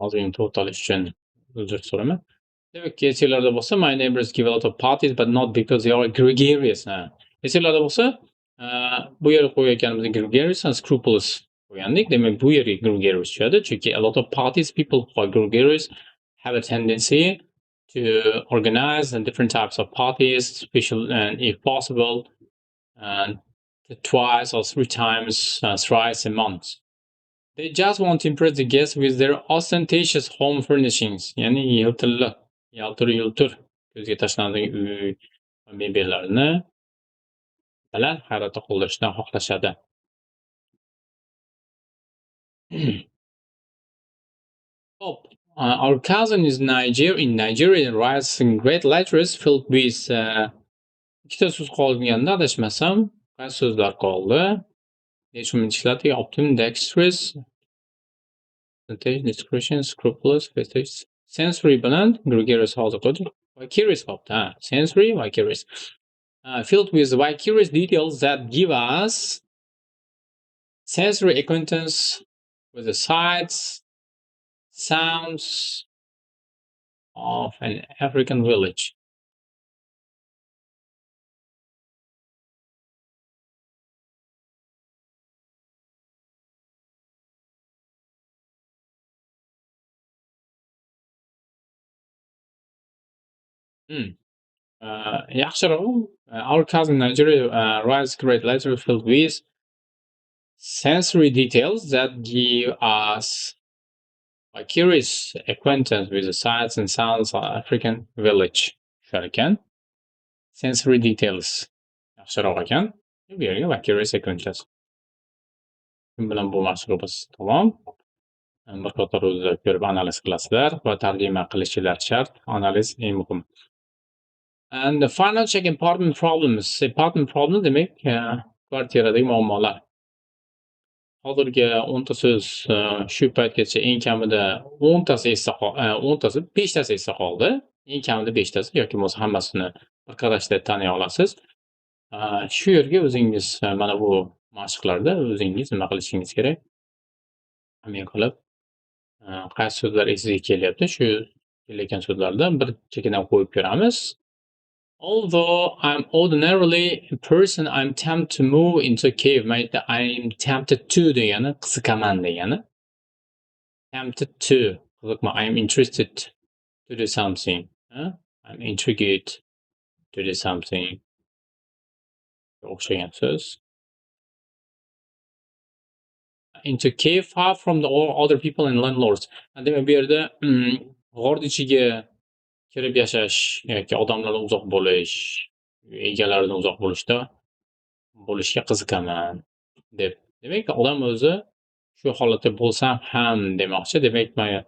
ozgina to'xtalish uchun uzr so'rayman. Demak, esinglarda bo'lsa, my neighbors give a lot of parties, but not because they are gregarious. Esinglarda bo'lsa, bu yerga qo'yayotganimiz gregarious and scrupulous qo'ygandik. Demak, bu yerga gregarious tushadi, chunki a lot of parties, people who are gregarious have a tendency to organize different types of parties, special and if possible, and twice or three times, thrice a month. They just want to impress the guests with their ostentatious home furnishings. Ya'ni yiltirli, yaltir-yultir ko'zga tashlanadigan uy mebellarini bilan hayratda qoldirishni xohlashadi. Top. Our cousin is in Nigeria writes great letters filled with ikkita so'z qolganda adashmasam, qaysi so'zlar qoldi? Ishlatdik, optimum, dexterous, discretion, scrupulous, sensory bilan gregarious hozir qo'ydik. Vicarious qolibdi. Sensory, vicarious. Filled with vicarious details that give us sensory acquaintance with the sights, sounds of an African village. Yaxshiroq. Our cousin Nigeria writes great letters filled with sensory details that give us vicarious acquaintance with the sights and sounds of African village. Shar ekan. Sensory details. Yaxshiroq ekan. Bu yerga vicarious acquaintance. Kim bilan bu mashg'ulot tamom. Bir qator o'zida ko'rib analiz qilasizlar va tarjima qilishinglar shart. Analiz eng muhim. And the final check important problems. Important problem demak, kvartiradagi muammolar. Hozirgi 10 ta so'z shu paytgacha eng kamida 10 tasi 10 tasi 5 tasi esda qoldi. Eng kamida 5 tasi yoki bo'lmasa hammasini bir qarashda taniy olasiz. Shu yerga o'zingiz mana bu mashqlarda o'zingiz nima qilishingiz kerak? Amin qilib, qaysi so'zlar esingizga kelyapti, shu kelayotgan so'zlardan bir chekkadan qo'yib ko'ramiz. Although I'm ordinarily a person, I'm tempted to move into a cave. I'm tempted to degani qiziqaman degani. Tempted to. Qiziqma. I'm interested to do something. I'm intrigued to do something. O'xshagan so'z. Into cave far from all other people and landlords. Demak, bu yerda g'or ichiga kirib yashash yoki odamlardan uzoq bo'lish, egalaridan uzoq bo'lishga qiziqaman deb. Demak, odam o'zi shu holatda bo'lsam ham demoqchi. Demak, mana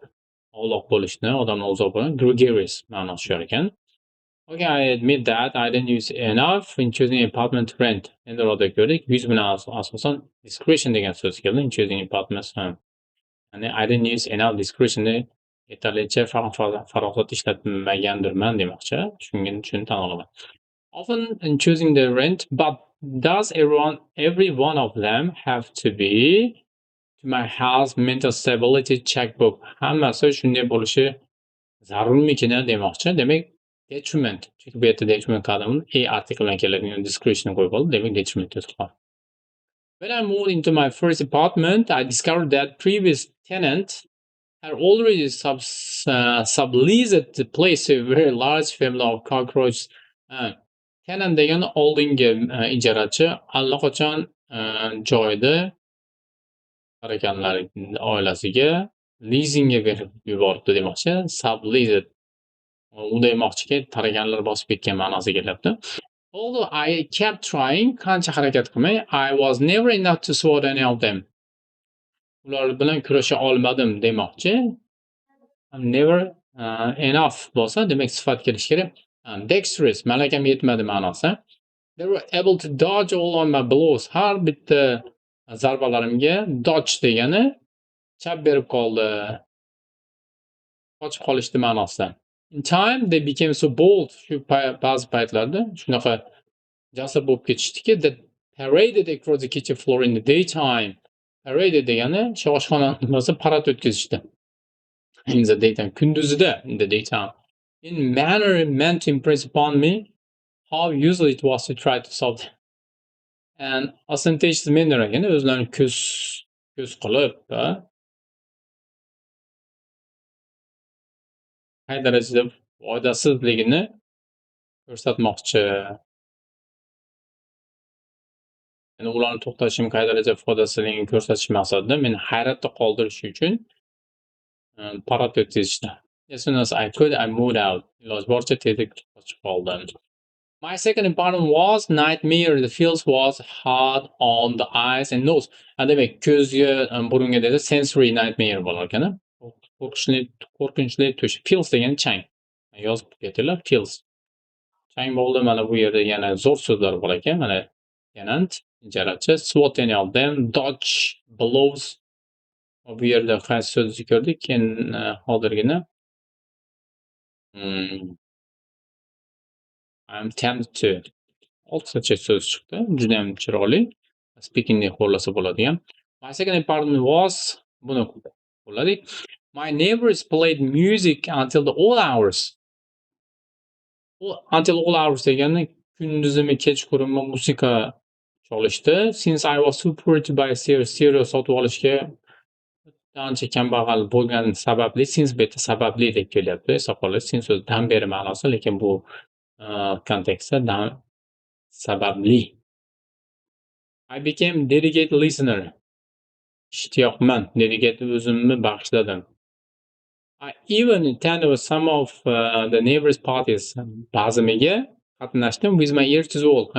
uzoq bo'lishni, odamdan uzoq bo'lishni gregarious ma'nosi shu ekan. Okay, I admit that I didn't use enough in choosing apartment to rent. Endi orada ko'rdik, use bilan asosan discretion degan so'z keldi in choosing apartments. Ya'ni I didn't use enough discretion yetarlicha farosat ishlatmagandirman demoqchi. Shuni tan olaman. Often in choosing the rent, but does every one of them have to be to my house mental stability checkbook? Hammasi shunday bo'lishi zarurmikin demoqchi. Demak, detriment. Chunki bu yerda detriment qadamini article bilan keladigan discretion qo'yib oldi. Demak, detriment o'tib. When I moved into my first apartment, I discovered that previous tenant had already subleased the place to a very large family of cockroaches. Tenant degan oldingi ijarachi allaqachon joyda tarakanlar oilasiga leasingga berib yubordi demoqchi. Subleased. U demoqchiki, tarakanlar bosib ketgan ma'nosiga kelyapti. Although I kept trying, qancha harakat qilmay, I was never enough to swat any of them. Ular bilan kurasha olmadim demoqchi. Never enough bo'lsa, demak sifat kelish kerak. Dexterous, malakam yetmadi ma'nosi. They were able to dodge all on my blows. Har bitta zarbalarimga dodge degani chap berib qoldi. Qochib qolishdi ma'nosida. In time they became so bold. Shu ba'zi paytlarda shunaqa jasur bo'lib ketishdiki, that paraded across the kitchen floor in the daytime. Paraded degani oshxonani parad o'tkazishdi. in the daytime. Kunduzida in the daytime. In manner meant to impress upon me how usual it was to try to solve them. And ostentatious manner again, o'zlarini ko'z qilib, qay darajada foydasizligini ko'rsatmoqchi. Yani ularni to'xtatishim qay darajada foydasizligini ko'rsatish maqsadida meni hayratda qoldirish uchun parod o'tkazishdi. As soon as I could, I moved out. Iloji boricha tezlik qochib qoldim. My second important was nightmare. The feels was hard on the eyes and nose. Demak, ko'zga, burunga dedi sensory nightmare bo'lar ekan. Qo'rqinchli, qo'rqinchli tush. Feels degani chang. Yozib ketinglar, feels. Chang bo'ldi. Mana bu yerda yana zo'r so'zlar bor ekan. Mana yanant, ijarachi, swat any of them, dodge, blows. Bu yerda qaysi so'zni ko'rdik? Keyin hozirgina I'm tempted to. Oltitacha so'z chiqdi. Juda ham chiroyli. Speakingni qo'llasa bo'ladigan. My second apartment was buni qo'lladik. My neighbors played music until the all hours. Until all hours degani kunduzimi kechqurunmi musiqa chalishdi. Since I was too poor to buy stereo sotib olishga ancha kambag'al bo'lgani sababli, since bu yerda sababli deb kelyapti. Hisoblanib, since so'zidan beri ma'nosi, lekin bu kontekstda sababli. I became dedicated listener. Ishtiyoqman. Dedicated o'zimni bag'ishladim. I even attended some of the neighbors' parties. Ba'zimiga qatnashdim with my ear to the wall.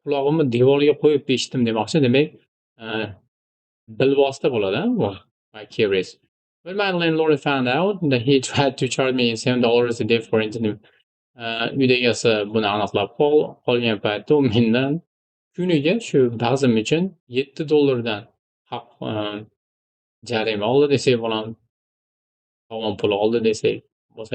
Qulog'imni devorga qo'yib eshitdim demoqchi. Demak, bilvosita bo'ladi bu. My curious. When my landlord found out that he tried to charge me $7 a day for internet, uy egasi buni aniqlab qolgan paytda u mendan kuniga shu bazm uchun $7 haq jarima oldi desak bo'ladi. Tovon puli oldi desak bo'lsa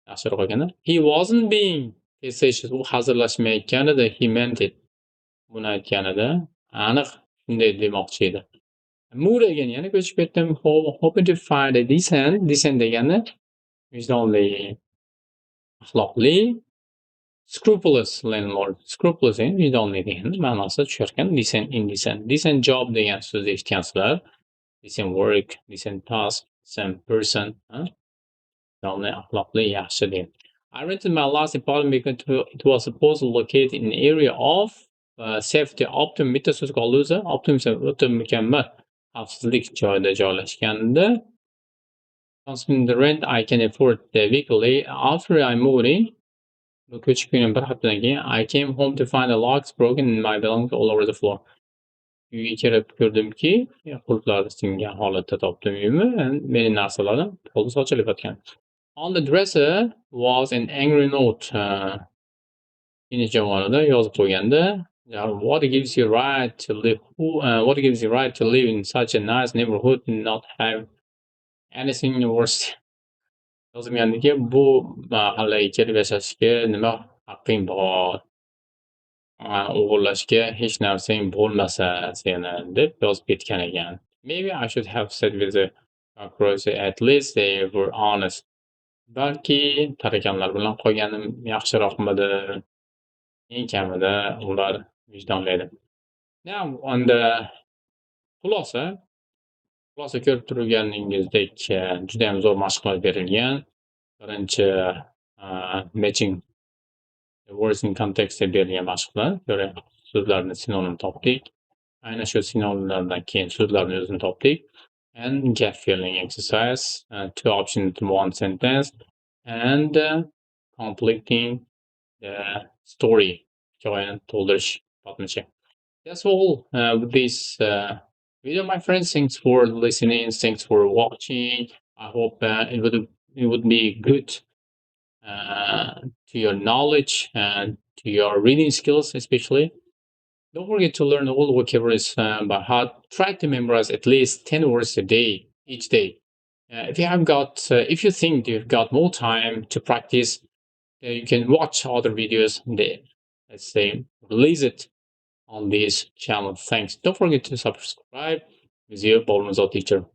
yaxshiroq ekan. He wasn't being facetious. U hazillashmayotgan edi. He meant it. Buni aytganida aniq shunday demoqchi edi. Mood again, yana ko'chib ketdim. Hoping to find a decent degani vijdonli, axloqli, scrupulous landlord. Scrupulous vijdonli degani ma'nosi tushar ekan. Decent, indecent. Decent job degan so'zni eshitgansizlar. Decent work, decent task, decent person. Vijdonli, axloqli, yaxshi degan. I rented my last apartment because it was supposed to locate in an area of safety. Optimum bitta so'z qoldi o'zi. Optimum o'ta mukammal xavfsizlik joyida joylashganda. Considering the rent I can afford weekly, after I moved in, ko'chib kelgan bir haftadan keyin I came home to find the locks broken and my belongings all over the floor. Uyga kirib ko'rdimki, qulflari singan holatda topdim uyimni, meni narsalarim polda sochilib yotgan. On the dresser was an angry note. Kiyinish javonida yozib qo'yganda, what gives you right to live? What gives you right to live in such a nice neighborhood and not have anything worse? Yozilgandiki, bu mahallaga kelib yashashga nima haqqing bor? O'g'irlashga hech narsang bo'lmasa seni deb yozib ketgan ekan. Maybe I should have said with the cockroach, at least they were honest. Balki tarakanlar bilan qolganim yaxshiroqmidi? Eng kamida ular vijdonli edi. Now on the xulosa ko'rib turganingizdek juda ham zo'r mashqlar berilgan. Birinchi matching words in context deb berilgan mashqlar. So'zlarni sinonim topdik. Aynan shu sinonimlardan keyin so'zlarni o'zini topdik. And gap filling exercise, two options in one sentence, and completing the story. Hikoyani to'ldirish topmishi. That's all with this video, my friends. Thanks for listening. Thanks for watching. I hope it would be good to your knowledge and to your reading skills, especially. Don't forget to learn all the vocabularies by heart. Try to memorize at least 10 words a day, each day. If you think you've got more time to practice, you can watch other videos. Let's say, release it on this channel. Thanks. Don't forget to subscribe. With you, Paul Teacher.